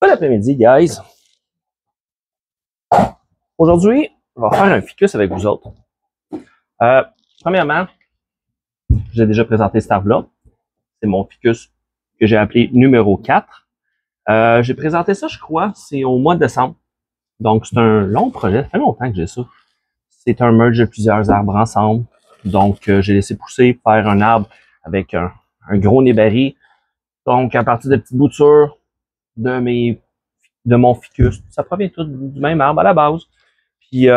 Bon après-midi, guys. Aujourd'hui, on va faire un ficus avec vous autres. Premièrement, j'ai déjà présenté cet arbre-là. C'est mon ficus que j'ai appelé numéro 4. J'ai présenté ça, je crois, c'est au mois de décembre. Donc, c'est un long projet. Ça fait longtemps que j'ai ça. C'est un merge de plusieurs arbres ensemble. Donc, j'ai laissé pousser, faire un arbre avec un gros nébari. Donc, à partir des petites boutures de mon ficus. Ça provient tout du même arbre à la base. Puis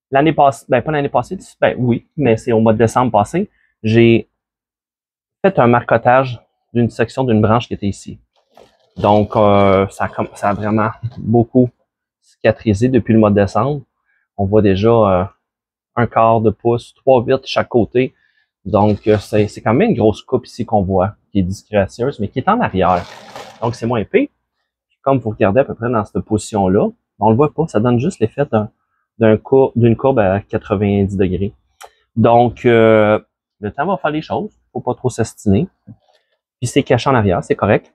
l'année passée, ben pas l'année passée, ben oui, mais c'est au mois de décembre passé, j'ai fait un marcotage d'une section d'une branche qui était ici. Donc ça a vraiment beaucoup cicatrisé depuis le mois de décembre. On voit déjà un quart de pouce, 3 vitres chaque côté. Donc c'est quand même une grosse coupe ici qu'on voit, qui est disgracieuse, mais qui est en arrière. Donc c'est moins épais. Comme vous regardez à peu près dans cette position-là, on le voit pas, ça donne juste l'effet d'une courbe à 90 degrés. Donc, le temps va faire les choses. Faut pas trop s'astiner. Puis c'est caché en arrière, c'est correct.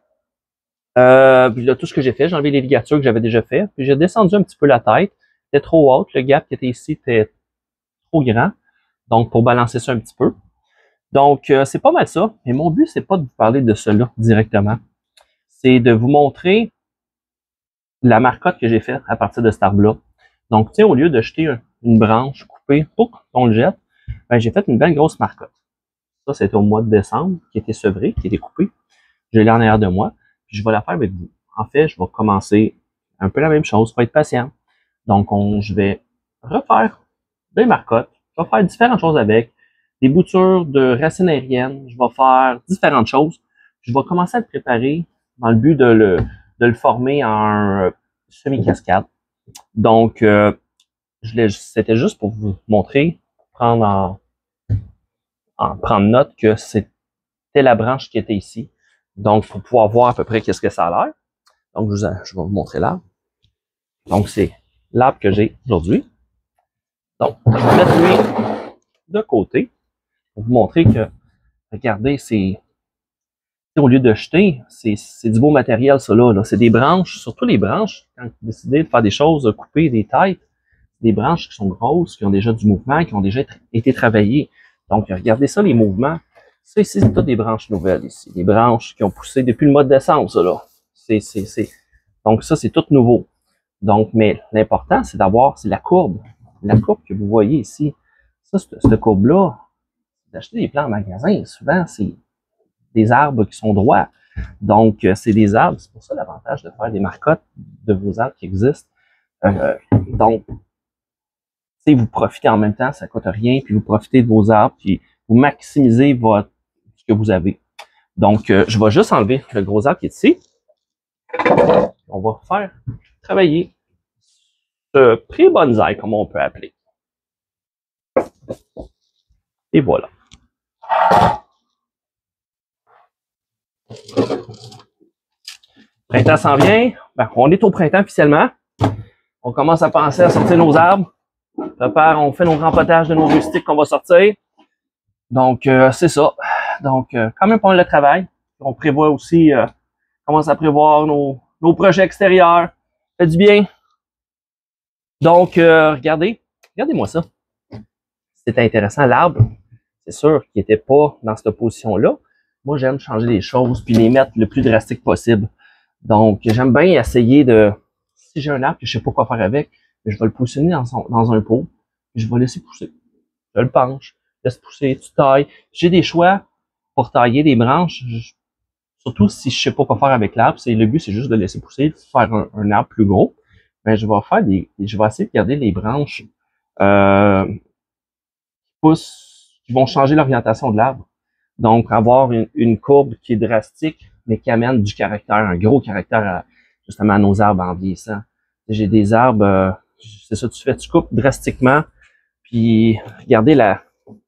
Puis là, tout ce que j'ai fait, j'ai enlevé les ligatures que j'avais déjà fait. Puis j'ai descendu un petit peu la tête. C'était trop haute. Le gap qui était ici était trop grand. Donc, pour balancer ça un petit peu. Donc, c'est pas mal ça. Mais mon but, c'est pas de vous parler de cela directement. C'est de vous montrer la marcotte que j'ai faite à partir de cet arbre-là. Donc, tu sais, au lieu de jeter une branche coupée, on le jette, ben, j'ai fait une belle grosse marcotte. Ça, c'était au mois de décembre, qui était sevré, qui était coupé. Je l'ai en arrière de moi, puis je vais la faire avec vous. En fait, je vais commencer un peu la même chose, il faut être patient. Donc, je vais refaire des marcottes, je vais faire différentes choses avec, des boutures de racines aériennes, je vais faire différentes choses. Je vais commencer à le préparer dans le but de le former en semi-cascade. Donc, c'était juste pour vous montrer, prendre note que c'était la branche qui était ici. Donc, pour pouvoir voir à peu près qu'est-ce que ça a l'air. Donc, je vais vous montrer l'arbre. Donc, c'est l'arbre que j'ai aujourd'hui. Donc, je vais mettre lui de côté pour vous montrer que, regardez, au lieu de jeter, c'est du beau matériel, ça là. C'est des branches, surtout les branches, quand vous décidez de faire des choses, de couper des têtes, des branches qui sont grosses, qui ont déjà du mouvement, qui ont déjà été travaillées. Donc, regardez ça, les mouvements. Ça ici, c'est toutes des branches nouvelles ici. Des branches qui ont poussé depuis le mois de décembre, ça là. Donc, ça, c'est tout nouveau. Donc, mais l'important, c'est c'est la courbe. La courbe que vous voyez ici. Ça, cette courbe-là, d'acheter des plants en magasin, souvent, c'est des arbres qui sont droits. Donc, c'est des arbres. C'est pour ça l'avantage de faire des marcottes de vos arbres qui existent. Donc, vous profitez en même temps, ça coûte rien, puis vous profitez de vos arbres, puis vous maximisez ce que vous avez. Donc, je vais juste enlever le gros arbre qui est ici. On va faire travailler ce pré-bonsaï, comme on peut appeler. Et voilà. Printemps s'en vient. Ben, on est au printemps officiellement. On commence à penser à sortir nos arbres. On fait nos rempotages de nos rustiques qu'on va sortir. Donc, c'est ça. Donc, quand même pas mal de travail. On prévoit aussi, commence à prévoir nos projets extérieurs. Ça fait du bien. Donc, regardez-moi ça. C'était intéressant. L'arbre, c'est sûr qu'il n'était pas dans cette position-là. Moi, j'aime changer les choses puis les mettre le plus drastique possible. Donc, j'aime bien essayer si j'ai un arbre que je sais pas quoi faire avec, je vais le positionner dans un pot, puis je vais laisser pousser. Je le penche, laisse pousser, tu tailles. J'ai des choix pour tailler des branches, surtout si je sais pas quoi faire avec l'arbre. Le but, c'est juste de laisser pousser, de faire un arbre plus gros. Mais je vais essayer de garder les branches qui vont changer l'orientation de l'arbre. Donc, avoir une courbe qui est drastique, mais qui amène du caractère, un gros caractère justement à nos arbres en vieillissant. J'ai des arbres, c'est ça, tu coupes drastiquement, puis regardez vous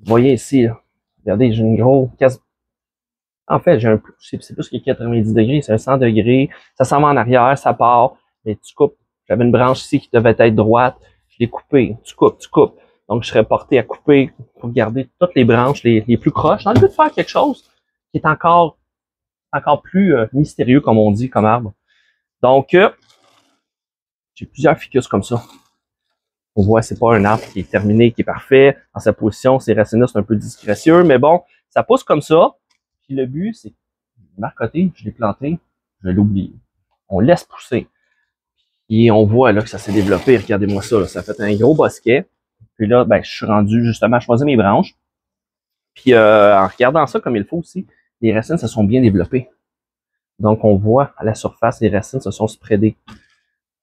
voyez ici, là, regardez, j'ai une grosse, en fait, c'est plus que 90 degrés, c'est un 100 degrés, ça s'en va en arrière, ça part, mais tu coupes. J'avais une branche ici qui devait être droite, je l'ai coupée, tu coupes. Donc, je serais porté à couper pour garder toutes les branches les plus croches, dans le but de faire quelque chose qui est encore encore plus mystérieux, comme on dit, comme arbre. Donc, j'ai plusieurs ficus comme ça. On voit, c'est pas un arbre qui est terminé, qui est parfait. Dans sa position, ses racines-là, c'est un peu disgracieux, mais bon, ça pousse comme ça. Puis le but, c'est marcoté, je l'ai planté, je l'oublie. On laisse pousser. Et on voit là que ça s'est développé. Regardez-moi ça, là, ça fait un gros bosquet. Puis là, ben, je suis rendu justement à choisir mes branches. Puis en regardant ça comme il faut aussi, les racines se sont bien développées. Donc on voit à la surface, les racines se sont spreadées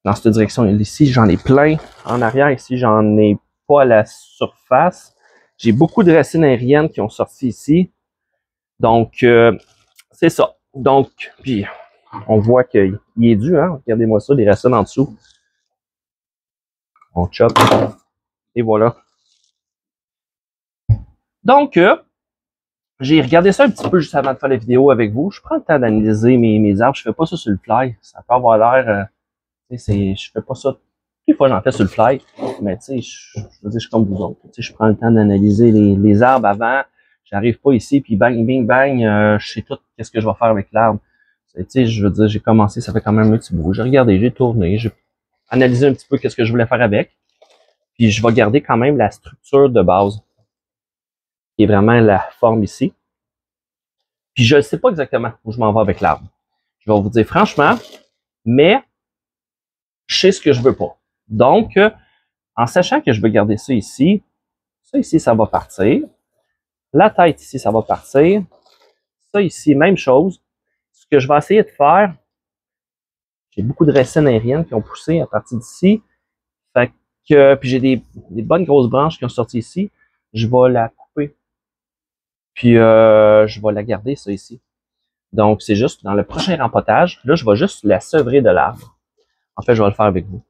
dans cette direction. Ici, j'en ai plein. En arrière, ici, j'en ai pas à la surface. J'ai beaucoup de racines aériennes qui ont sorti ici. Donc, c'est ça. Donc, puis on voit qu'il est dû, hein. Regardez-moi ça, les racines en dessous. On chope. Et voilà. Donc, j'ai regardé ça un petit peu juste avant de faire la vidéo avec vous. Je prends le temps d'analyser mes arbres. Je fais pas ça sur le fly. Ça peut avoir l'air... je fais pas ça. Des fois, j'en fais sur le fly. Mais tu sais, je veux dire, je suis comme vous autres. Tu sais, je prends le temps d'analyser les arbres avant. J'arrive pas ici, puis bang, bing, bang, je sais tout qu'est-ce que je vais faire avec l'arbre. Tu sais, je veux dire, j'ai commencé, ça fait quand même un petit bout. J'ai regardé, j'ai tourné, j'ai analysé un petit peu qu'est-ce que je voulais faire avec. Puis je vais garder quand même la structure de base, qui est vraiment la forme ici. Puis je ne sais pas exactement où je m'en vais avec l'arbre. Je vais vous dire franchement, mais je sais ce que je veux pas. Donc, en sachant que je veux garder ça ici, ça va partir. La tête ici, ça va partir. Ça ici, même chose. Ce que je vais essayer de faire, j'ai beaucoup de racines aériennes qui ont poussé à partir d'ici. Fait que, puis j'ai des bonnes grosses branches qui ont sorti ici. Je vais la couper. Puis je vais la garder, ça ici. Donc, c'est juste dans le prochain rempotage. Là, je vais juste la sevrer de l'arbre. En fait, je vais le faire avec vous.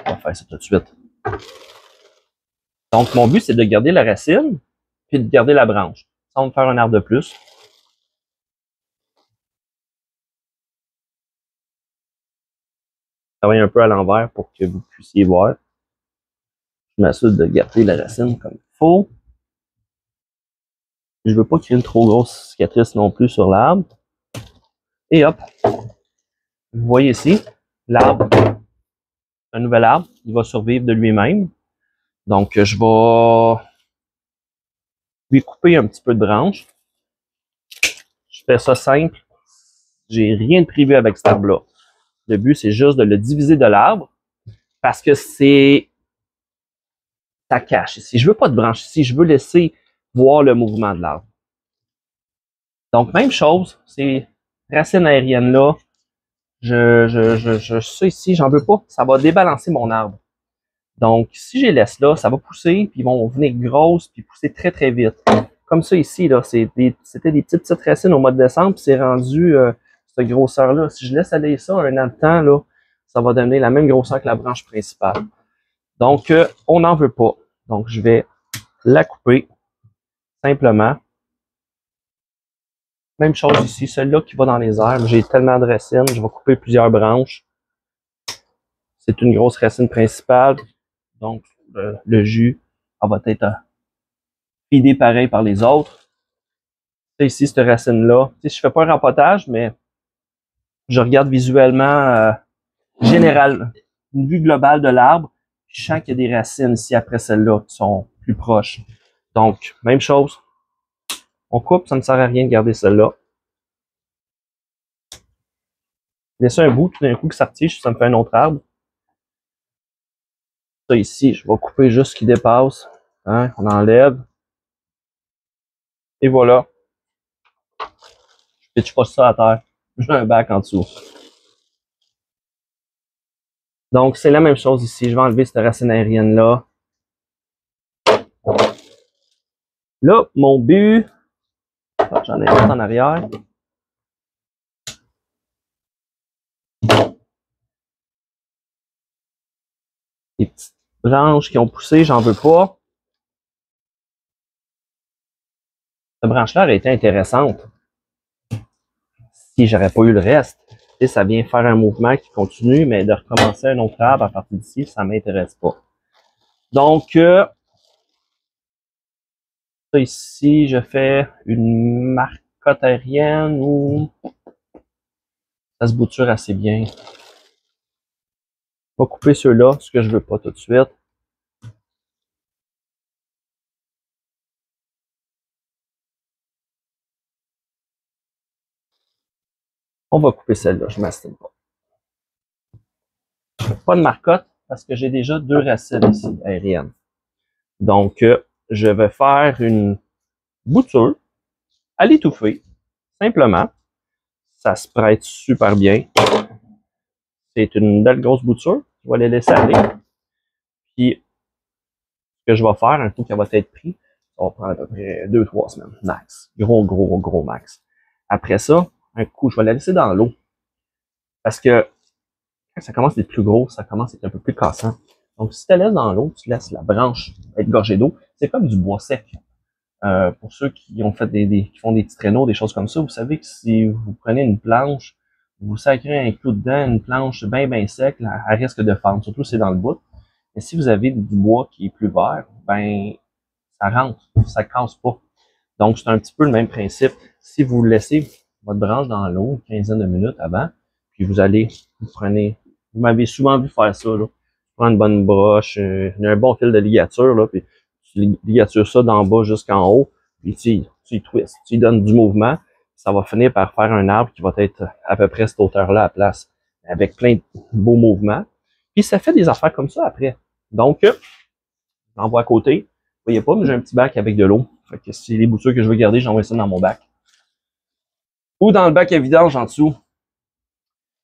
On va faire ça tout de suite. Donc, mon but, c'est de garder la racine, puis de garder la branche. Ça va me faire un arbre de plus. Je travaille un peu à l'envers pour que vous puissiez voir. Je m'assure de garder la racine comme il faut. Je veux pas créer une trop grosse cicatrice non plus sur l'arbre. Et hop. Vous voyez ici, l'arbre, un nouvel arbre, il va survivre de lui-même. Donc, je vais lui couper un petit peu de branche. Je fais ça simple. J'ai rien de privé avec cet arbre-là. Le but, c'est juste de le diviser de l'arbre parce que ça cache ici. Je veux pas de branche ici. Je veux laisser voir le mouvement de l'arbre. Donc, même chose, ces racines aériennes-là, je sais ici, j'en veux pas. Ça va débalancer mon arbre. Donc, si je les laisse là, ça va pousser, puis ils vont venir grosses, puis pousser très, très vite. Comme ça ici, là, c'était des petites racines au mois de décembre, puis c'est rendu cette grosseur-là. Si je laisse aller ça un an de temps, là, ça va donner la même grosseur que la branche principale. Donc, on n'en veut pas. Donc, je vais la couper simplement. Même chose ici, celle-là qui va dans les airs. J'ai tellement de racines, je vais couper plusieurs branches. C'est une grosse racine principale. Donc, le jus va être feedé pareil par les autres. Ici, cette racine-là. Je ne fais pas un rempotage, mais je regarde visuellement général, une vue globale de l'arbre. Je sens qu'il y a des racines ici après celle-là qui sont plus proches. Donc, même chose. On coupe, ça ne sert à rien de garder celle-là. Laisser un bout, tout d'un coup que ça retige, ça me fait un autre arbre. Ça ici, je vais couper juste ce qui dépasse. Hein, on enlève. Et voilà. Je pitche pas ça à terre. J'ai un bac en dessous. Donc, c'est la même chose ici. Je vais enlever cette racine aérienne-là. Là, mon but... J'en ai un en arrière. Les petites branches qui ont poussé, j'en veux pas. Cette branche-là aurait été intéressante si j'aurais pas eu le reste. Et ça vient faire un mouvement qui continue, mais de recommencer un autre arbre à partir d'ici, ça m'intéresse pas. Donc, ça ici, je fais une marcotte aérienne ou ça se bouture assez bien. On va couper ceux-là, ce que je veux pas tout de suite. On va couper celle-là, je ne m'astine pas. Pas de marcotte parce que j'ai déjà 2 racines ici, aériennes. Donc, je vais faire une bouture à l'étouffer, simplement. Ça se prête super bien. C'est une belle grosse bouture. Je vais les laisser aller. Puis, ce que je vais faire, un coup qu'elle va être pris, ça va prendre à peu près 2-3 semaines, max. Gros max. Après ça, un coup, je vais la laisser dans l'eau. Parce que quand ça commence à être plus gros, ça commence à être un peu plus cassant. Donc, si tu la laisses dans l'eau, tu laisses la branche être gorgée d'eau. C'est comme du bois sec. Pour ceux qui ont fait qui font des petits traîneaux, des choses comme ça, vous savez que si vous prenez une planche, vous sacrez un clou dedans, une planche bien sec, là, elle risque de fendre, surtout si c'est dans le bout. Mais si vous avez du bois qui est plus vert, ben ça rentre, ça casse pas. Donc, c'est un petit peu le même principe. Si vous laissez votre branche dans l'eau une quinzaine de minutes avant, puis vous m'avez souvent vu faire ça, là. Prendre une bonne broche, un bon fil de ligature, là, puis tu ligatures ça d'en bas jusqu'en haut, puis tu y twists, tu y donnes du mouvement, ça va finir par faire un arbre qui va être à peu près cette hauteur-là à place, avec plein de beaux mouvements. Puis ça fait des affaires comme ça après. Donc, j'envoie à côté. Vous voyez pas, mais j'ai un petit bac avec de l'eau. Fait que si les boutures que je veux garder, j'envoie ça dans mon bac. Ou dans le bac à vidange en dessous.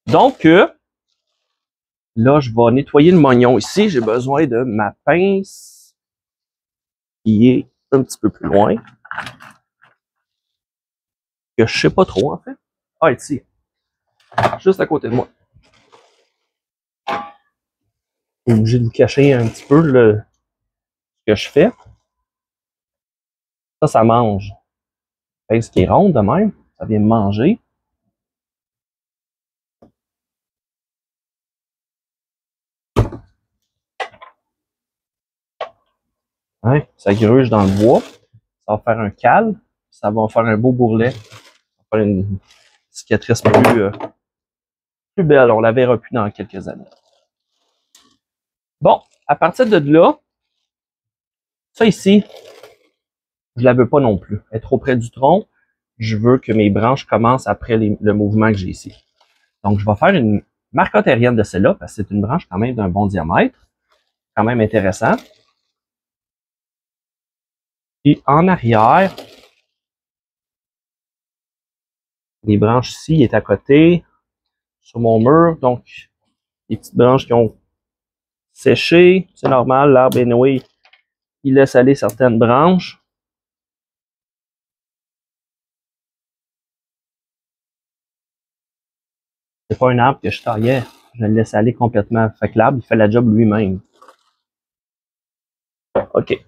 Donc, là, je vais nettoyer le mognon ici. J'ai besoin de ma pince qui est un petit peu plus loin. Que je sais pas trop, en fait. Ah, ici. Juste à côté de moi. Je suis obligé de vous cacher un petit peu ce que je fais. Ça mange. Pince qui est ronde de même. Ça vient me manger. Hein? Ça gruge dans le bois. Ça va faire un cal. Ça va faire un beau bourrelet. Ça va faire une cicatrice plus belle. On la verra plus dans quelques années. Bon, à partir de là, ça ici, je la veux pas non plus. Elle est trop près du tronc. Je veux que mes branches commencent après le mouvement que j'ai ici. Donc, je vais faire une marcotte aérienne de celle-là, parce que c'est une branche quand même d'un bon diamètre. Quand même intéressant. Puis en arrière, les branches ici, il est à côté, sur mon mur. Donc, les petites branches qui ont séché, c'est normal, l'arbre anyway, il laisse aller certaines branches. C'est pas un arbre que je taillais, je le laisse aller complètement. Fait que l'arbre, il fait la job lui-même. OK.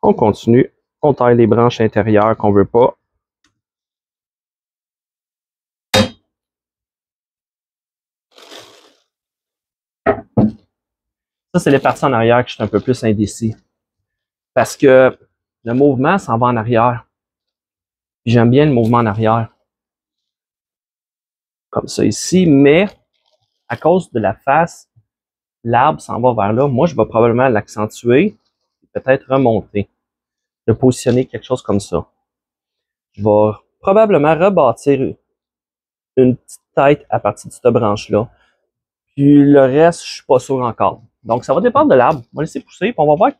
On continue. On taille les branches intérieures qu'on veut pas. Ça, c'est les parties en arrière que je suis un peu plus indécis. Parce que le mouvement s'en va en arrière. J'aime bien le mouvement en arrière. Comme ça ici, mais à cause de la face, l'arbre s'en va vers là. Moi, je vais probablement l'accentuer, peut-être remonter, de positionner quelque chose comme ça. Je vais probablement rebâtir une petite tête à partir de cette branche-là. Puis le reste, je suis pas sûr encore. Donc, ça va dépendre de l'arbre. On va laisser pousser, puis on va voir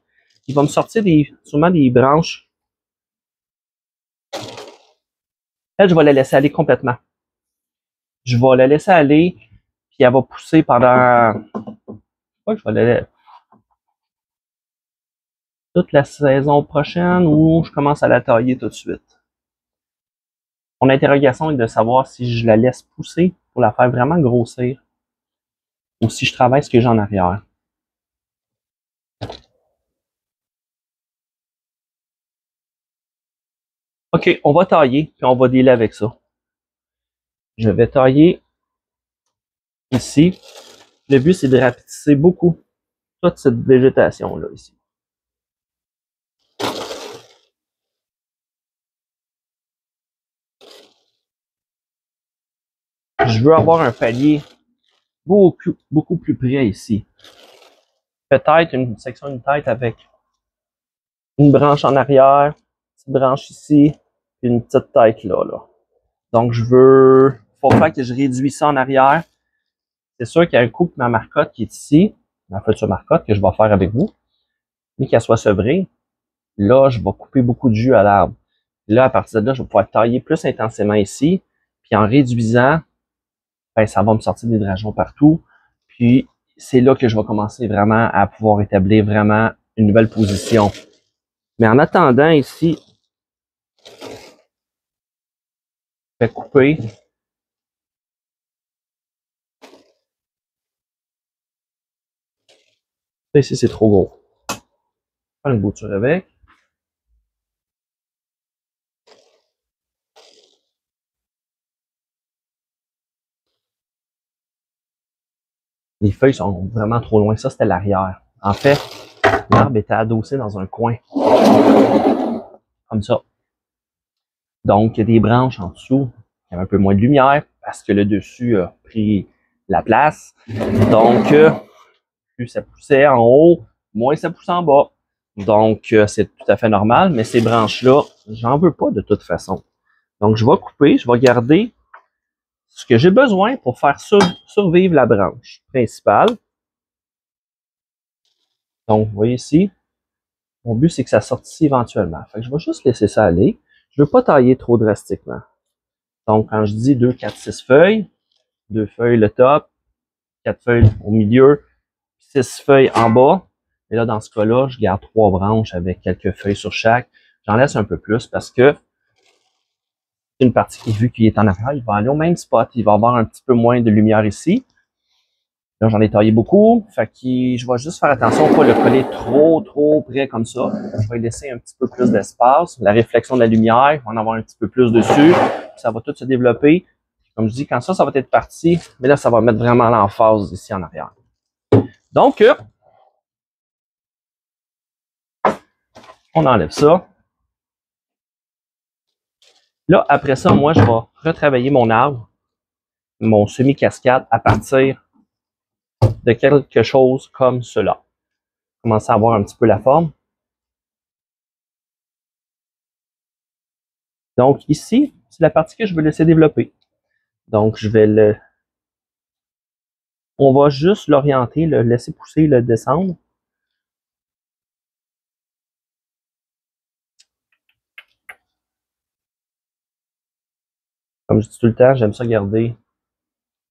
qu'il va me sortir sûrement des branches. Elle, je vais la laisser aller complètement. Je vais la laisser aller, puis elle va pousser pendant... Ouais, je vais la laisser toute la saison prochaine ou je commence à la tailler tout de suite. Mon interrogation est de savoir si je la laisse pousser pour la faire vraiment grossir ou si je travaille ce que j'ai en arrière. OK, on va tailler, puis on va dealer avec ça. Je vais tailler ici. Le but, c'est de rapetisser beaucoup toute cette végétation-là ici. je veux avoir un palier beaucoup plus près ici. Peut-être une section de tête avec une branche en arrière, une petite branche ici, puis une petite tête là. Donc, faut faire que je réduise ça en arrière. C'est sûr qu'il y a un coup de ma marcotte qui est ici, ma future marcotte que je vais faire avec vous, mais qu'elle soit sevrée. Là, je vais couper beaucoup de jus à l'arbre. Là, à partir de là, je vais pouvoir tailler plus intensément ici, puis en réduisant, ben, ça va me sortir des drageons partout. Puis, c'est là que je vais commencer vraiment à pouvoir établir vraiment une nouvelle position. Mais en attendant ici, je vais couper. Ça ici, c'est trop gros. Je vais faire une bouture avec. Les feuilles sont vraiment trop loin. Ça, c'était l'arrière. En fait, l'arbre était adossé dans un coin. Comme ça. Donc, il y a des branches en dessous. Il y avait un peu moins de lumière parce que le dessus a pris la place. Donc, plus ça poussait en haut, moins ça pousse en bas. Donc, c'est tout à fait normal, mais ces branches-là, j'en veux pas de toute façon. Donc, je vais couper, je vais garder ce que j'ai besoin pour faire survivre la branche principale. Donc, vous voyez ici, mon but, c'est que ça sorte ici éventuellement. Fait que je vais juste laisser ça aller. Je ne veux pas tailler trop drastiquement. Donc, quand je dis 2, 4, 6 feuilles, 2 feuilles le top, 4 feuilles au milieu, 6 feuilles en bas. Et là, dans ce cas-là, je garde 3 branches avec quelques feuilles sur chaque. J'en laisse un peu plus parce que une partie qui, vu qu'il est en arrière, il va aller au même spot. Il va avoir un petit peu moins de lumière ici. Là, j'en ai taillé beaucoup. Fait que je vais juste faire attention à ne pas le coller trop près comme ça. Je vais laisser un petit peu plus d'espace. La réflexion de la lumière, il va en avoir un petit peu plus dessus. Puis ça va tout se développer. Comme je dis, quand ça va être parti, mais là, ça va mettre vraiment l'emphase ici en arrière. Donc, on enlève ça. Là, après ça, moi, je vais retravailler mon arbre, mon semi-cascade, à partir de quelque chose comme cela. Commencer à avoir un petit peu la forme. Donc, ici, c'est la partie que je veux laisser développer. Donc, on va juste l'orienter, le laisser pousser, le descendre. Comme je dis tout le temps, j'aime ça garder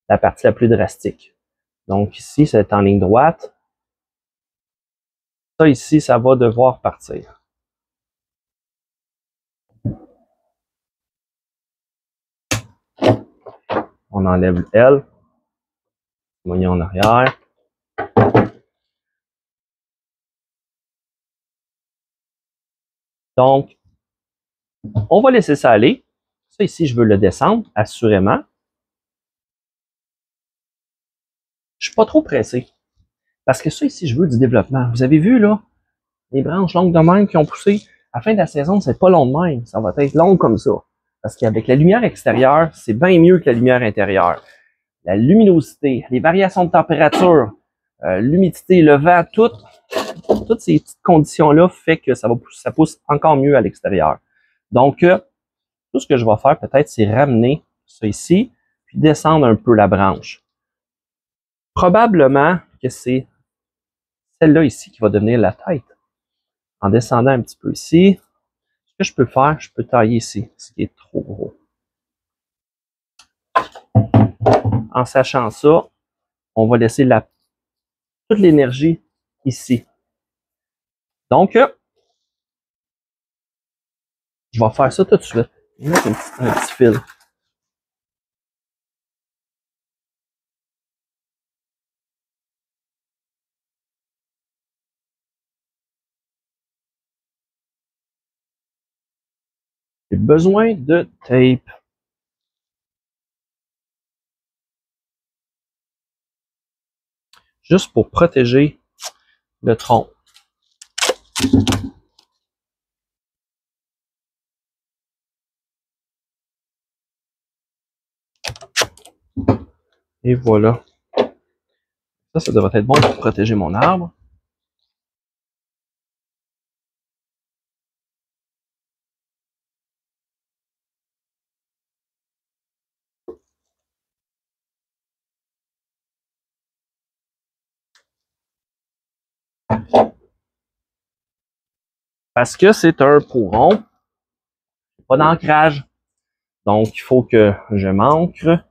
la partie la plus drastique. Donc, ici, c'est en ligne droite. Ça, ici, ça va devoir partir. On enlève le L. Moyen en arrière. Donc, on va laisser ça aller. Ça ici, je veux le descendre, assurément. Je suis pas trop pressé. Parce que ça ici, je veux du développement. Vous avez vu, là, les branches longues de même qui ont poussé. À la fin de la saison, c'est pas long de même. Ça va être long comme ça. Parce qu'avec la lumière extérieure, c'est bien mieux que la lumière intérieure. La luminosité, les variations de température, l'humidité, le vent, toutes ces petites conditions-là fait que ça pousse encore mieux à l'extérieur. Donc, tout ce que je vais faire peut-être, c'est ramener ça ici, puis descendre un peu la branche. Probablement que c'est celle-là ici qui va devenir la tête. En descendant un petit peu ici, ce que je peux faire, je peux tailler ici, ce qui est trop gros. En sachant ça, on va laisser toute l'énergie ici. Donc, je vais faire ça tout de suite. Je vais mettre un petit fil. J'ai besoin de tape. Juste pour protéger le tronc. Et voilà. Ça devrait être bon pour protéger mon arbre. Parce que c'est un pot rond, pas d'ancrage. Donc, il faut que je m'ancre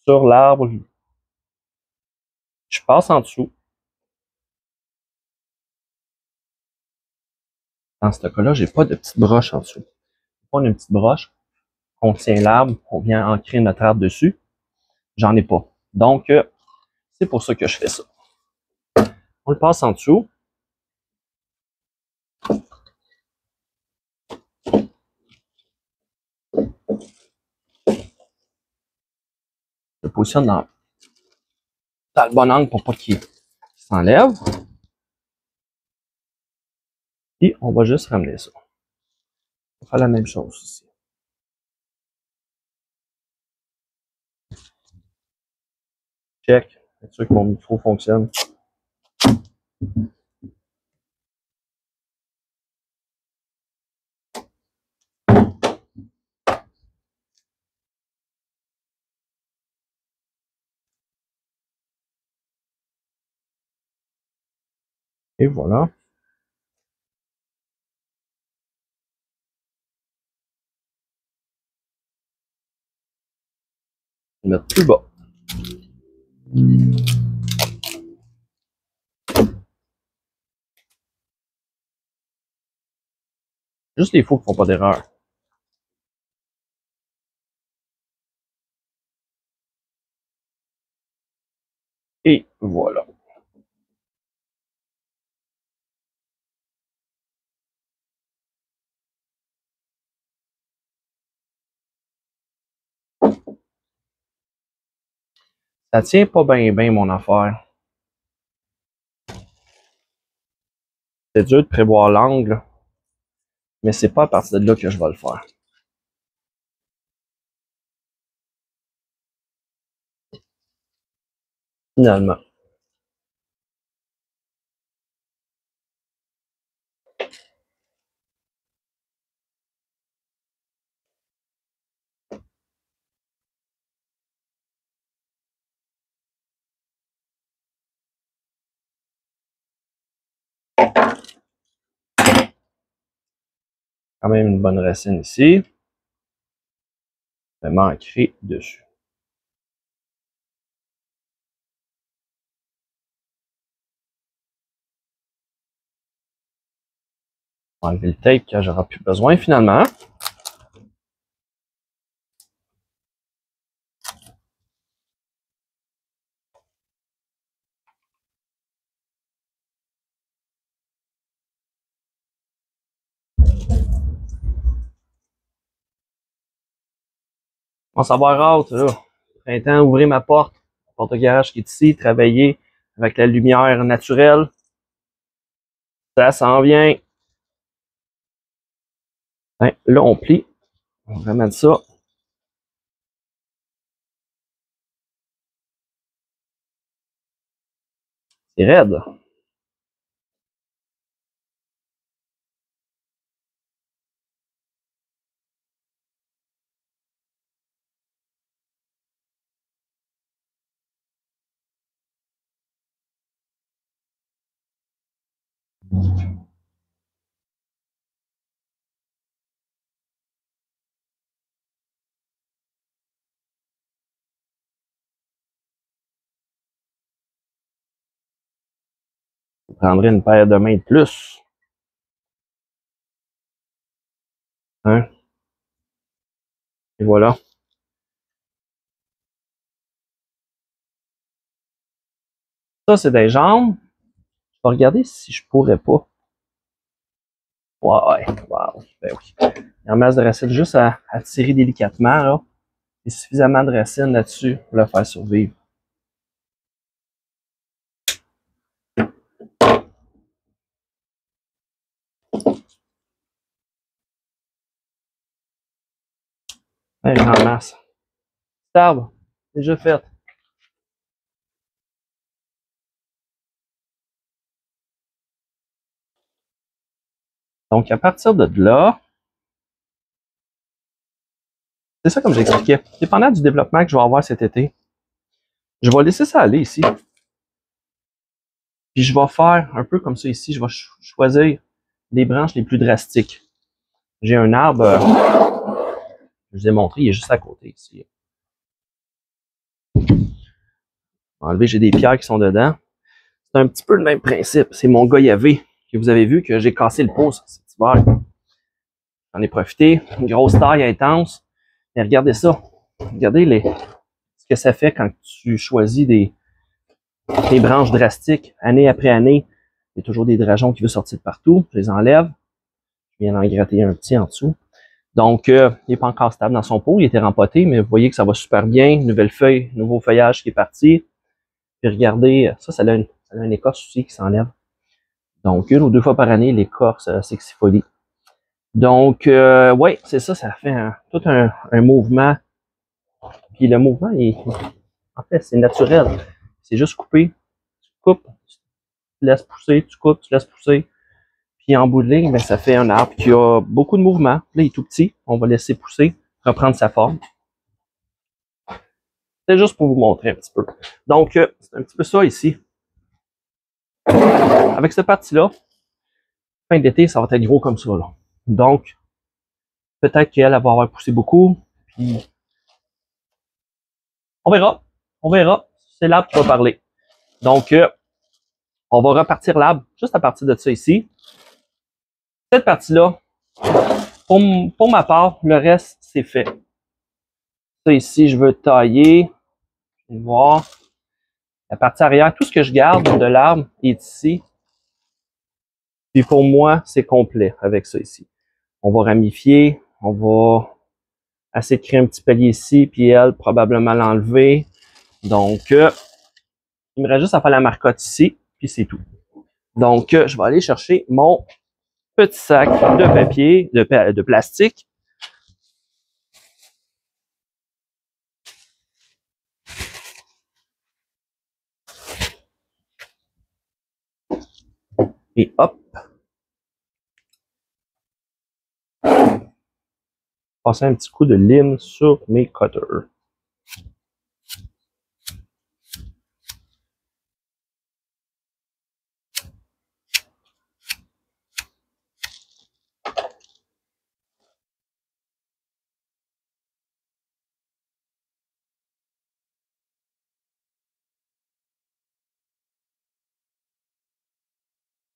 sur l'arbre. Je passe en dessous. Dans ce cas-là, j'ai pas de petite broche en dessous. On a une petite broche, on tient l'arbre, on vient ancrer notre arbre dessus. J'en ai pas. Donc, c'est pour ça que je fais ça. On le passe en dessous. Je le positionne dans le bon angle pour pas qu'il s'enlève. Et on va juste ramener ça. On va faire la même chose ici. Check. C'est sûr que mon micro fonctionne. Et voilà. Je vais mettre plus bas. Juste les faux qui font pas d'erreur. Et voilà. Ça tient pas bien mon affaire. C'est dur de prévoir l'angle, mais c'est pas à partir de là que je vais le faire. Finalement. Quand même une bonne racine ici. Je vais m'ancrer dessus. On va enlever le tape que j'aurai plus besoin finalement. On s'en va hâte, là. Printemps, ouvrir ma porte. Porte-garage qui est ici, travailler avec la lumière naturelle. Ça s'en vient. Hein, là, on plie. On ramène ça. C'est raide. Je prendrai une paire de mains de plus. Hein? Et voilà. Ça, c'est des jambes. Je vais regarder si je pourrais pas. Ouais, wow. Ben oui. Il y a un masse de racines juste à tirer délicatement, là. Il y a suffisamment de racines là-dessus pour le faire survivre. Un grand masse. Cet arbre, déjà fait. Donc, à partir de là, c'est ça comme j'expliquais. Dépendant du développement que je vais avoir cet été, je vais laisser ça aller ici. Puis je vais faire un peu comme ça ici. Je vais choisir les branches les plus drastiques. J'ai un arbre, je vous ai montré, il est juste à côté ici. Enlever, j'ai des pierres qui sont dedans. C'est un petit peu le même principe. C'est mon goyavé que vous avez vu que j'ai cassé le pouce cet hiver. J'en ai profité. Une grosse taille intense. Mais regardez ça. Regardez ce que ça fait quand tu choisis des branches drastiques. Année après année, il y a toujours des drageons qui veulent sortir de partout. Je les enlève. Je viens d'en gratter un petit en dessous. Donc, il n'est pas encore stable dans son pot. Il était rempoté, mais vous voyez que ça va super bien. Nouvelle feuille, nouveau feuillage qui est parti. Puis regardez, ça a une écorce aussi qui s'enlève. Donc, 1 ou 2 fois par année, l'écorce s'exifolie. Donc, ouais, c'est ça, ça fait tout un mouvement. Puis le mouvement, en fait, c'est naturel. C'est juste couper. Tu coupes, tu laisses pousser, tu coupes, tu laisses pousser. Puis en bout de ligne, ben, ça fait un arbre qui a beaucoup de mouvement. Là, il est tout petit. On va laisser pousser, reprendre sa forme. C'est juste pour vous montrer un petit peu. Donc, c'est un petit peu ça ici. Avec cette partie-là, fin d'été, ça va être gros comme ça. Là. Donc, peut-être qu'elle va avoir poussé beaucoup. Puis, on verra. On verra. C'est l'arbre qui va parler. Donc, on va repartir l'arbre juste à partir de ça ici. Cette partie-là, pour ma part, le reste, c'est fait. Ça ici, je veux tailler. Je vais voir. La partie arrière, tout ce que je garde de l'arbre est ici. Puis pour moi, c'est complet avec ça ici. On va ramifier. On va essayer de créer un petit palier ici. Puis elle, probablement l'enlever. Donc, il me reste juste à faire la marcotte ici. Puis c'est tout. Donc, je vais aller chercher mon petit sac de papier, de plastique. Et hop. Passer un petit coup de lime sur mes cutters.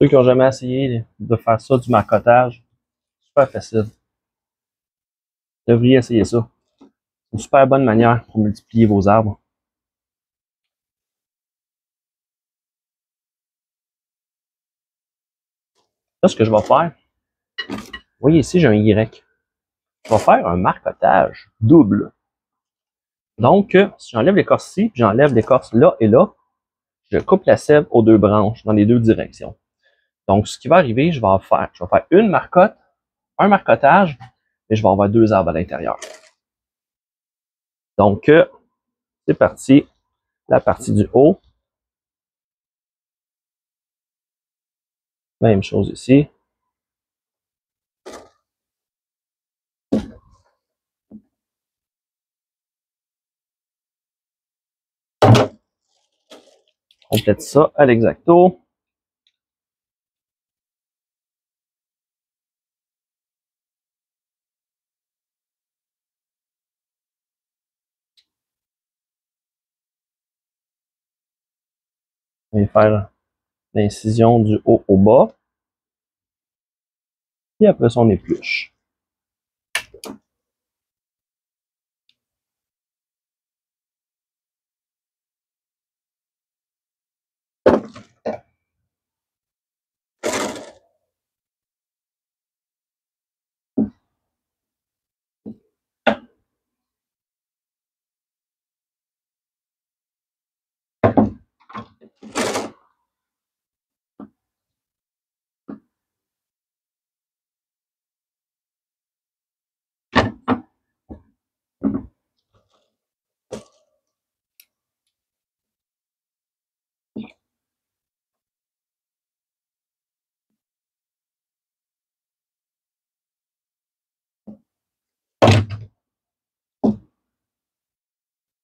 Ceux qui n'ont jamais essayé de faire ça, du marcottage, super facile. Vous devriez essayer ça. C'est une super bonne manière pour multiplier vos arbres. Là, ce que je vais faire, vous voyez ici, j'ai un Y. Je vais faire un marcotage double. Donc, si j'enlève l'écorce ici, puis j'enlève l'écorce là et là, je coupe la sève aux 2 branches, dans les 2 directions. Donc, ce qui va arriver, je vais faire une marcotte, un marcotage, et je vais avoir 2 arbres à l'intérieur. Donc, c'est parti. La partie du haut. Même chose ici. On complète ça à l'exacto. On va faire l'incision du haut au bas. Et après ça, on épluche.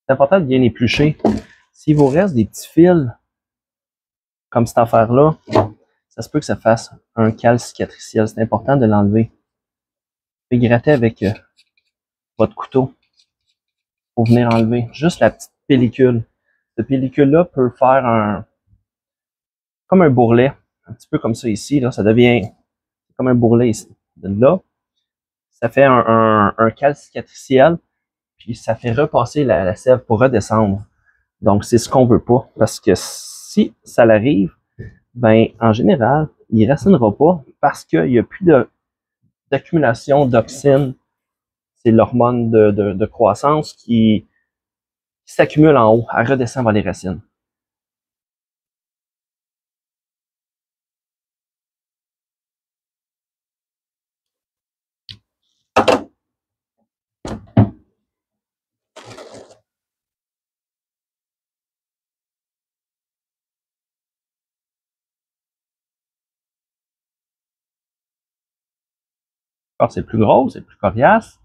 c'est important de bien éplucher. S'il vous reste des petits fils, comme cette affaire-là, ça se peut que ça fasse un cal cicatriciel. C'est important de l'enlever. Vous pouvez gratter avec votre couteau pour venir enlever juste la petite pellicule. Cette pellicule-là peut faire comme un bourrelet, un petit peu comme ça ici. Là, ça devient comme un bourrelet ici. De là, ça fait un cal cicatriciel, puis ça fait repasser la sève pour redescendre. Donc, c'est ce qu'on veut pas, parce que si ça l'arrive, ben en général, il racinera pas parce qu'il n'y a plus d'accumulation d'auxine. C'est l'hormone de croissance qui s'accumule en haut, elle redescend vers les racines. Quand c'est plus gros, c'est plus coriace.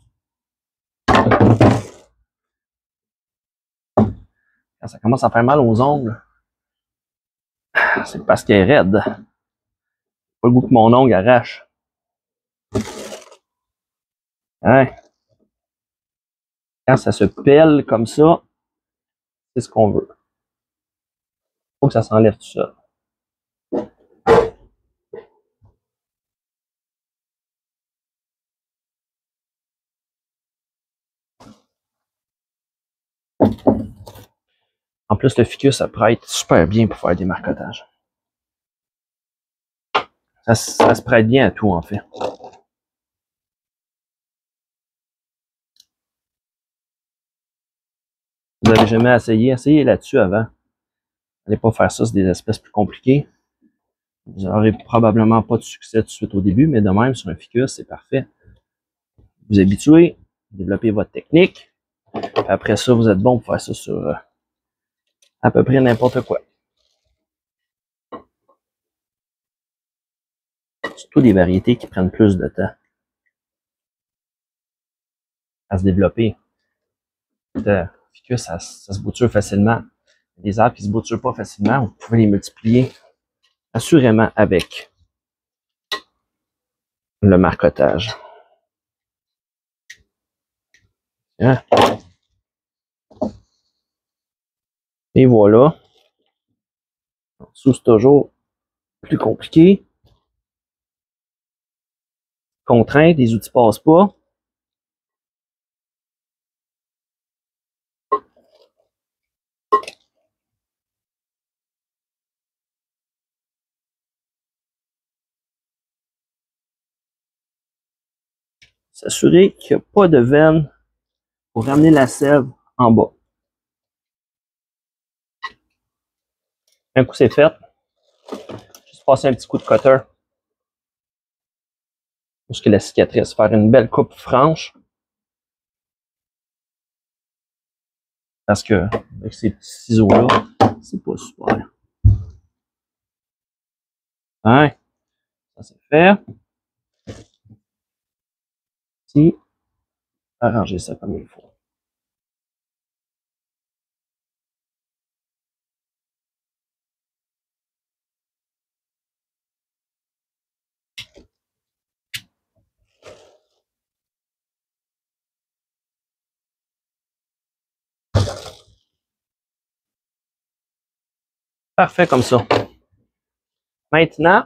Quand ça commence à faire mal aux ongles, c'est parce qu'elle est raide. Pas le goût que mon ongle arrache. Hein? Quand ça se pèle comme ça, c'est ce qu'on veut. Faut que ça s'enlève tout seul. En plus, le ficus, ça prête super bien pour faire des marcotages. Ça se prête bien à tout, en fait. Vous n'avez jamais essayé? Essayez là-dessus avant. N'allez pas faire ça, c'est des espèces plus compliquées. Vous n'aurez probablement pas de succès tout de suite au début, mais de même, sur un ficus, c'est parfait. Vous habituez, développez votre technique. Après ça, vous êtes bon pour faire ça sur à peu près n'importe quoi. Surtout des variétés qui prennent plus de temps à se développer. Le ficus, ça se bouture facilement. Les arbres qui se bouturent pas facilement, vous pouvez les multiplier assurément avec le marcotage. Hein? Et voilà. En dessous, c'est toujours plus compliqué. Contrainte, les outils passent pas. S'assurer qu'il n'y a pas de veine pour ramener la sève en bas. Un coup c'est fait, juste passer un petit coup de cutter pour que la cicatrice, faire une belle coupe franche. Parce que avec ces petits ciseaux-là, c'est pas super. Hein? Ça c'est fait. Ici, arranger ça comme il faut. Parfait comme ça. Maintenant,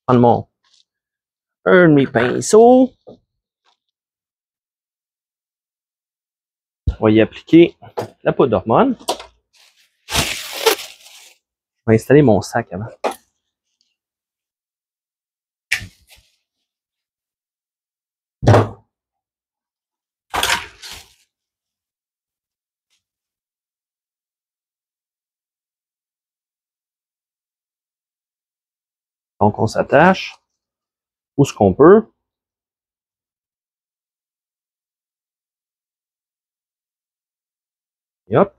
prendre un de mes pinceaux. On va y appliquer la poudre d'hormone. Je vais installer mon sac avant. Donc, on s'attache où ce qu'on peut. Et hop.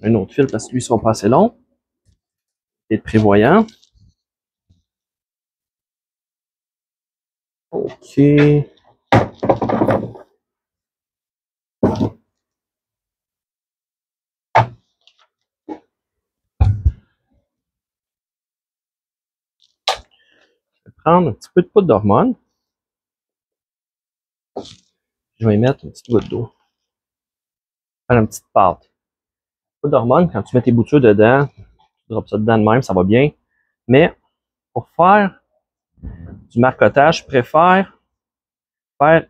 Un autre fil parce que lui, ça va pas assez long. Être prévoyant. OK. prendre un petit peu de poudre d'hormone. Je vais y mettre une petite goutte d'eau. Faire une petite pâte. Poudre d'hormone, quand tu mets tes boutures dedans, tu drops ça dedans de même, ça va bien. Mais pour faire du marcotage, je préfère faire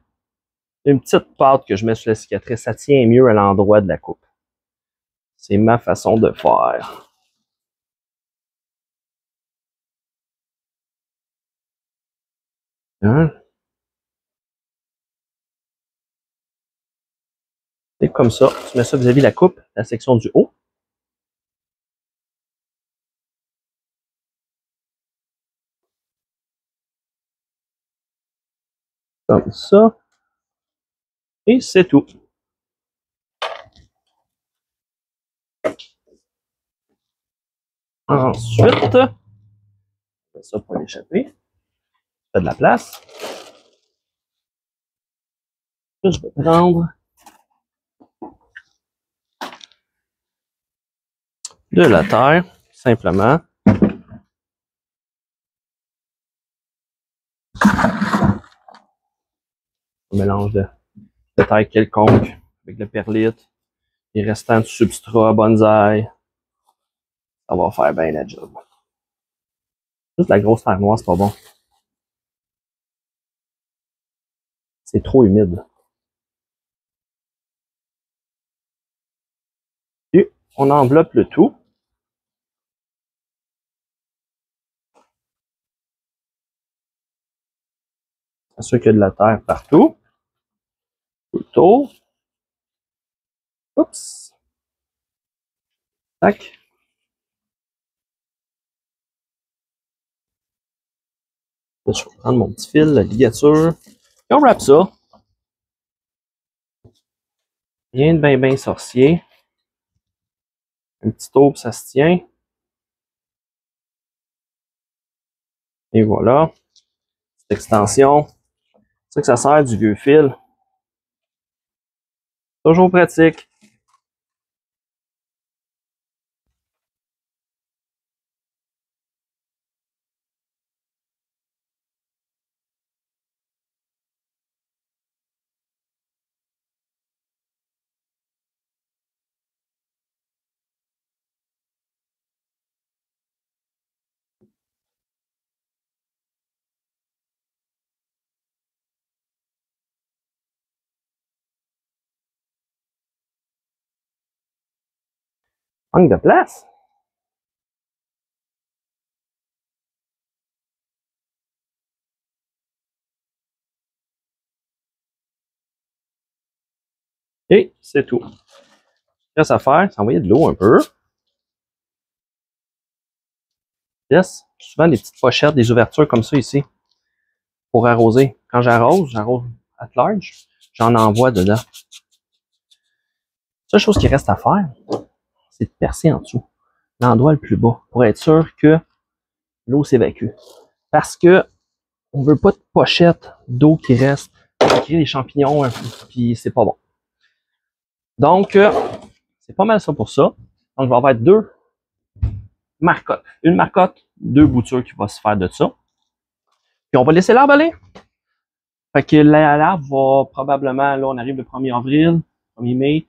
une petite pâte que je mets sur la cicatrice. Ça tient mieux à l'endroit de la coupe. C'est ma façon de faire. Hein? C'est comme ça. Tu mets ça vis-à-vis la coupe, la section du haut. Comme ça. Et c'est tout. Ensuite, ça pour l'échapper. Fait de la place. Là, je vais prendre de la terre, simplement. Un mélange de terre quelconque avec le perlite, les restants du substrat bonsaï. Ça va faire bien la job. Juste la grosse terre noire, c'est pas bon. C'est trop humide. Et on enveloppe le tout. Assure qu'il y a de la terre partout. Tout le tour. Oups. Tac. Là, je vais prendre mon petit fil, la ligature. Et on wrap ça. Rien de bien sorcier. Un petit tour, ça se tient. Et voilà. Petite extension. C'est ça que ça sert du vieux fil. Toujours pratique. Manque de place. Et c'est tout. Ce qu'il reste à faire, c'est envoyer de l'eau un peu. Yes. Souvent des petites pochettes, des ouvertures comme ça ici. Pour arroser. Quand j'arrose at large, j'en envoie dedans. La seule chose qui reste à faire, c'est de percer en dessous. L'endroit le plus bas. Pour être sûr que l'eau s'évacue. Parce que on veut pas de pochette d'eau qui reste. Ça crée des champignons, puis c'est pas bon. Donc, c'est pas mal ça pour ça. Donc, je vais avoir deux marcottes. Une marcotte, deux boutures qui vont se faire de ça. Puis on va laisser l'arbre aller. Fait que l'arbre va probablement, là, on arrive le 1er avril, 1er mai.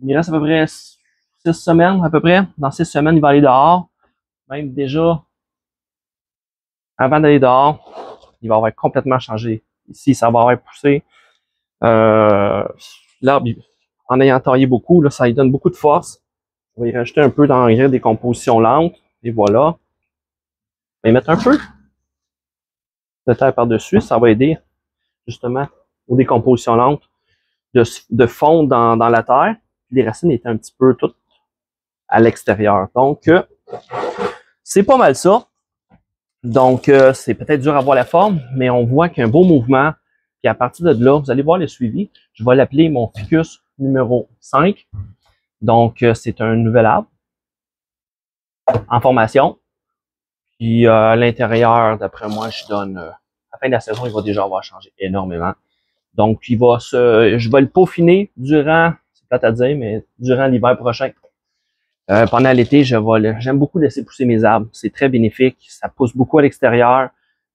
Il reste à peu près 6 semaines, à peu près. Dans 6 semaines, il va aller dehors. Même déjà, avant d'aller dehors, il va avoir complètement changé. Ici, ça va avoir poussé. L'arbre, en ayant taillé beaucoup, là, ça lui donne beaucoup de force. On va y rajouter un peu d'engrais, des compositions lentes. Et voilà. On va y mettre un peu de terre par-dessus. Ça va aider, justement, aux décompositions lentes de fondre dans la terre. Les racines étaient un petit peu toutes à l'extérieur. Donc, c'est pas mal ça. Donc, c'est peut-être dur à voir la forme, mais on voit qu'il y a un beau mouvement. Puis à partir de là, vous allez voir le suivi. Je vais l'appeler mon ficus numéro 5. Donc, c'est un nouvel arbre en formation. Puis à l'intérieur, d'après moi, je donne à la fin de la saison, il va déjà avoir changé énormément. Donc, je vais le peaufiner durant, c'est plate à dire, mais durant l'hiver prochain. Pendant l'été, j'aime beaucoup laisser pousser mes arbres. C'est très bénéfique. Ça pousse beaucoup à l'extérieur.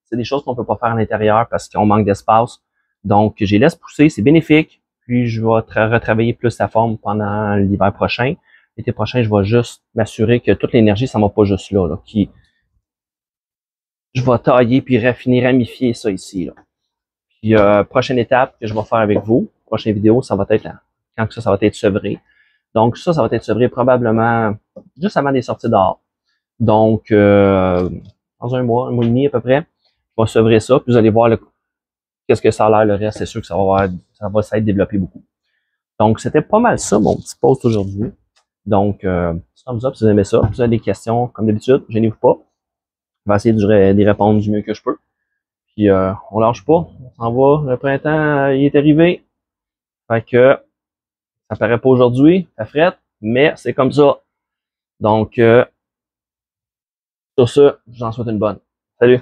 c'est des choses qu'on peut pas faire à l'intérieur parce qu'on manque d'espace. Donc, je les laisse pousser, c'est bénéfique. Puis, je vais retravailler plus la forme pendant l'hiver prochain. L'été prochain, je vais juste m'assurer que toute l'énergie, ça va pas juste là, je vais tailler puis raffiner, ramifier ça ici, là. Puis, prochaine étape que je vais faire avec vous, prochaine vidéo, ça va être là, quand ça va être sevré. Donc, ça va être sevré probablement juste avant des sorties dehors. Donc, dans un mois et demi à peu près, je vais sevrer ça, puis vous allez voir qu'est-ce que ça a l'air, le reste, c'est sûr que ça va s'être développé beaucoup. Donc, c'était pas mal ça, mon petit post aujourd'hui. Donc, thumbs up si vous aimez ça. Si vous avez des questions, comme d'habitude, gênez-vous pas. Je vais essayer d'y répondre du mieux que je peux. Puis, on lâche pas. On s'en va. Le printemps, il est arrivé. Fait que, ça paraît pas aujourd'hui, ça frette, mais c'est comme ça. Donc, sur ce, je vous en souhaite une bonne. Salut!